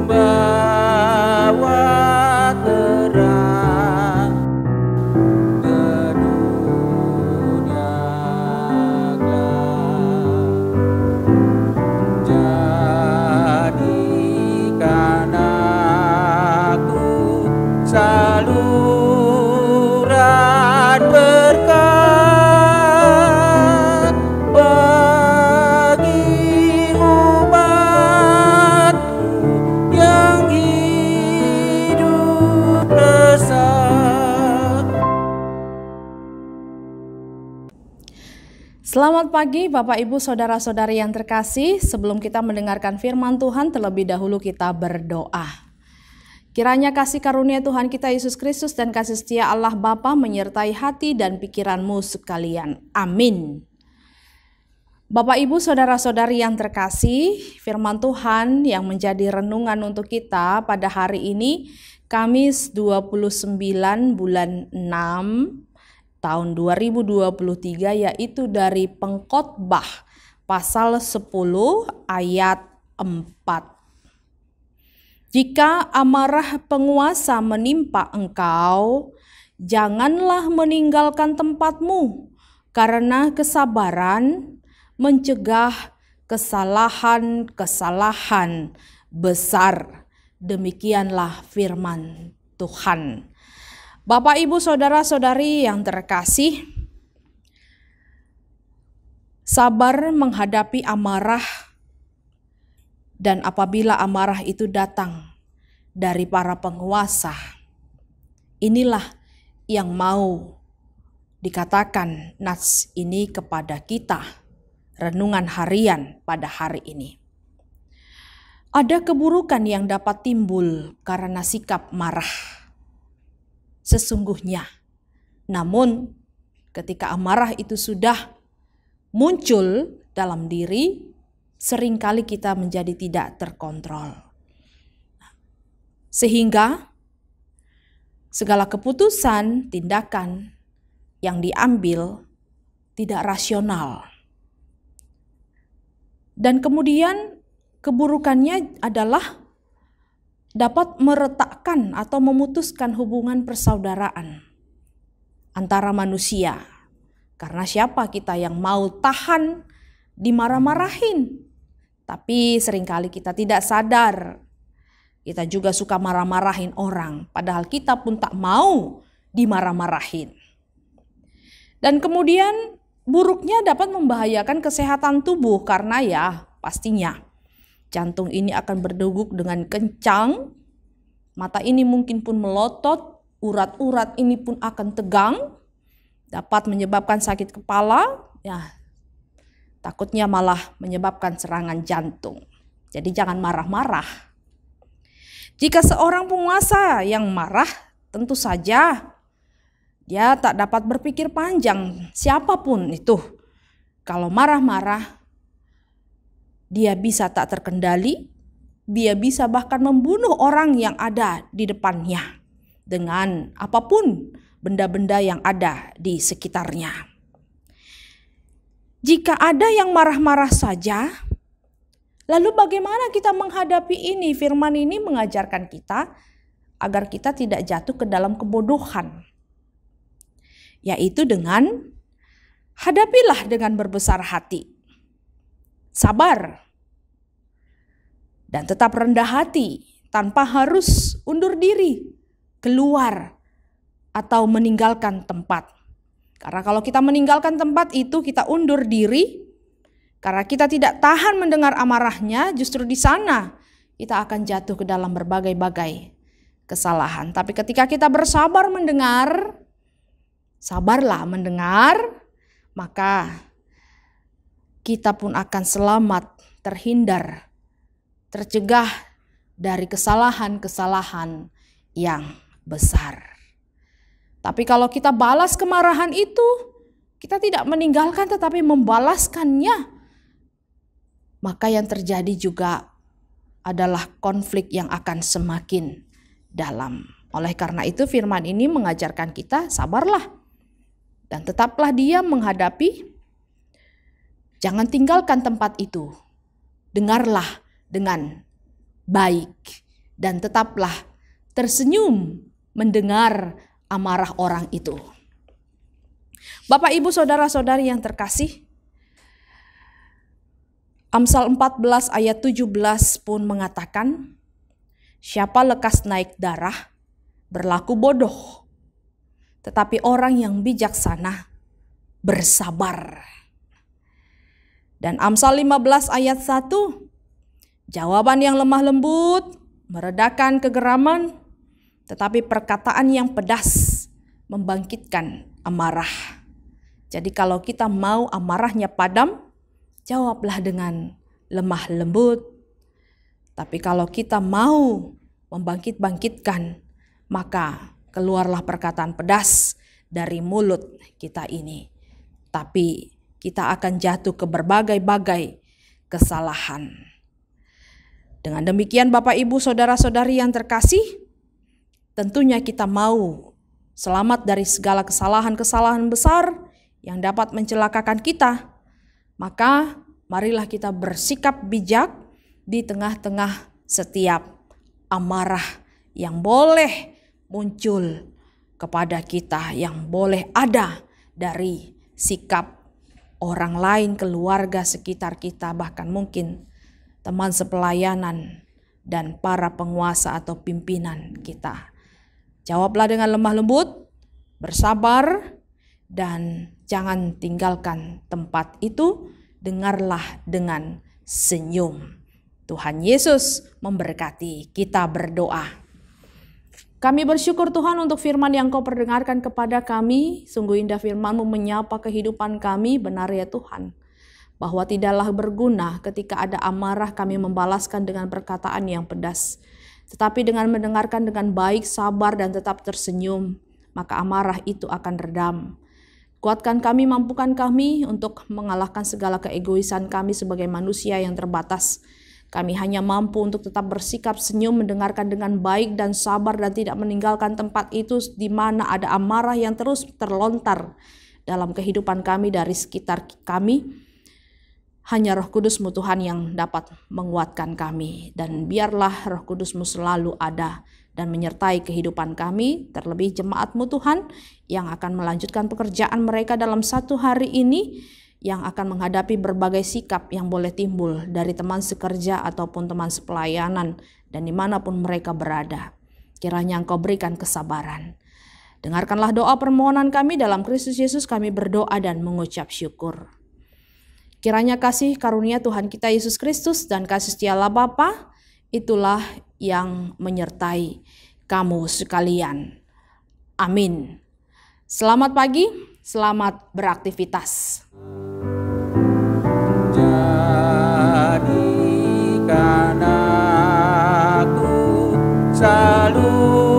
bawa terang ke dunia gelap. Jadikan aku saluran berkat bagi umatmu yang hidup resah. Selamat pagi Bapak Ibu Saudara-saudari yang terkasih. Sebelum kita mendengarkan firman Tuhan, terlebih dahulu kita berdoa. Kiranya kasih karunia Tuhan kita Yesus Kristus dan kasih setia Allah Bapa menyertai hati dan pikiranmu sekalian. Amin. Bapak Ibu Saudara-saudari yang terkasih, firman Tuhan yang menjadi renungan untuk kita pada hari ini, Kamis 29 bulan 6 tahun 2023, yaitu dari Pengkhotbah pasal 10 ayat 4. Jika amarah penguasa menimpa engkau, janganlah meninggalkan tempatmu, karena kesabaran mencegah kesalahan-kesalahan besar. Demikianlah firman Tuhan. Bapak, Ibu, Saudara-saudari yang terkasih, sabar menghadapi amarah. Dan apabila amarah itu datang dari para penguasa, inilah yang mau dikatakan nats ini kepada kita, renungan harian pada hari ini. Ada keburukan yang dapat timbul karena sikap marah. Sesungguhnya, namun ketika amarah itu sudah muncul dalam diri, seringkali kita menjadi tidak terkontrol. Sehingga segala keputusan, tindakan yang diambil tidak rasional. Dan kemudian keburukannya adalah dapat meretakkan atau memutuskan hubungan persaudaraan antara manusia. Karena siapa kita yang mau tahan dimarah-marahin? Tapi seringkali kita tidak sadar, kita juga suka marah-marahin orang, padahal kita pun tak mau dimarah-marahin. Dan kemudian buruknya dapat membahayakan kesehatan tubuh, karena ya pastinya jantung ini akan berdegup dengan kencang, mata ini mungkin pun melotot, urat-urat ini pun akan tegang, dapat menyebabkan sakit kepala, ya takutnya malah menyebabkan serangan jantung. Jadi jangan marah-marah. Jika seorang penguasa yang marah, tentu saja dia tak dapat berpikir panjang. Siapapun itu, kalau marah-marah, dia bisa tak terkendali, dia bisa bahkan membunuh orang yang ada di depannya dengan apapun benda-benda yang ada di sekitarnya. Jika ada yang marah-marah saja, lalu bagaimana kita menghadapi ini? Firman ini mengajarkan kita agar kita tidak jatuh ke dalam kebodohan. Yaitu dengan hadapilah dengan berbesar hati, sabar, dan tetap rendah hati tanpa harus undur diri, keluar, atau meninggalkan tempat. Karena kalau kita meninggalkan tempat itu, kita undur diri, karena kita tidak tahan mendengar amarahnya, justru di sana kita akan jatuh ke dalam berbagai-bagai kesalahan. Tapi ketika kita bersabar mendengar, sabarlah mendengar, maka kita pun akan selamat, terhindar, tercegah dari kesalahan-kesalahan yang besar. Tapi kalau kita balas kemarahan itu, kita tidak meninggalkan tetapi membalaskannya, maka yang terjadi juga adalah konflik yang akan semakin dalam. Oleh karena itu firman ini mengajarkan kita sabarlah dan tetaplah diam menghadapi, jangan tinggalkan tempat itu. dengarlah dengan baik dan tetaplah tersenyum mendengar amarah orang itu. Bapak, Ibu, saudara-saudari yang terkasih, Amsal 14 ayat 17 pun mengatakan, siapa lekas naik darah berlaku bodoh, tetapi orang yang bijaksana bersabar. Dan Amsal 15 ayat 1, jawaban yang lemah lembut meredakan kegeraman, tetapi perkataan yang pedas membangkitkan amarah. Jadi kalau kita mau amarahnya padam, jawablah dengan lemah lembut. Tapi kalau kita mau membangkit-bangkitkan, maka keluarlah perkataan pedas dari mulut kita ini. Tapi kita akan jatuh ke berbagai-bagai kesalahan. Dengan demikian Bapak, Ibu, saudara-saudari yang terkasih, tentunya kita mau selamat dari segala kesalahan-kesalahan besar yang dapat mencelakakan kita. Maka marilah kita bersikap bijak di tengah-tengah setiap amarah yang boleh muncul kepada kita, yang boleh ada dari sikap orang lain, keluarga sekitar kita, bahkan mungkin teman sepelayanan dan para penguasa atau pimpinan kita. Jawablah dengan lemah lembut, bersabar, dan jangan tinggalkan tempat itu. Dengarlah dengan senyum. Tuhan Yesus memberkati. Kita berdoa. Kami bersyukur Tuhan untuk firman yang Kau perdengarkan kepada kami. Sungguh indah firman-Mu menyapa kehidupan kami. Benar ya Tuhan, bahwa tidaklah berguna ketika ada amarah kami membalaskan dengan perkataan yang pedas. Tetapi dengan mendengarkan dengan baik, sabar, dan tetap tersenyum, maka amarah itu akan redam. Kuatkan kami, mampukan kami untuk mengalahkan segala keegoisan kami sebagai manusia yang terbatas. Kami hanya mampu untuk tetap bersikap senyum, mendengarkan dengan baik dan sabar, dan tidak meninggalkan tempat itu di mana ada amarah yang terus terlontar dalam kehidupan kami dari sekitar kami. Hanya Roh Kudus-Mu Tuhan yang dapat menguatkan kami. Dan biarlah Roh Kudus-Mu selalu ada dan menyertai kehidupan kami, terlebih jemaat-Mu Tuhan yang akan melanjutkan pekerjaan mereka dalam satu hari ini, yang akan menghadapi berbagai sikap yang boleh timbul dari teman sekerja ataupun teman sepelayanan dan dimanapun mereka berada. Kiranya Engkau berikan kesabaran. Dengarkanlah doa permohonan kami dalam Kristus Yesus, kami berdoa dan mengucap syukur. Kiranya kasih karunia Tuhan kita Yesus Kristus dan kasih setia Allah Bapa itulah yang menyertai kamu sekalian. Amin. Selamat pagi, selamat beraktivitas. Jadikan aku selalu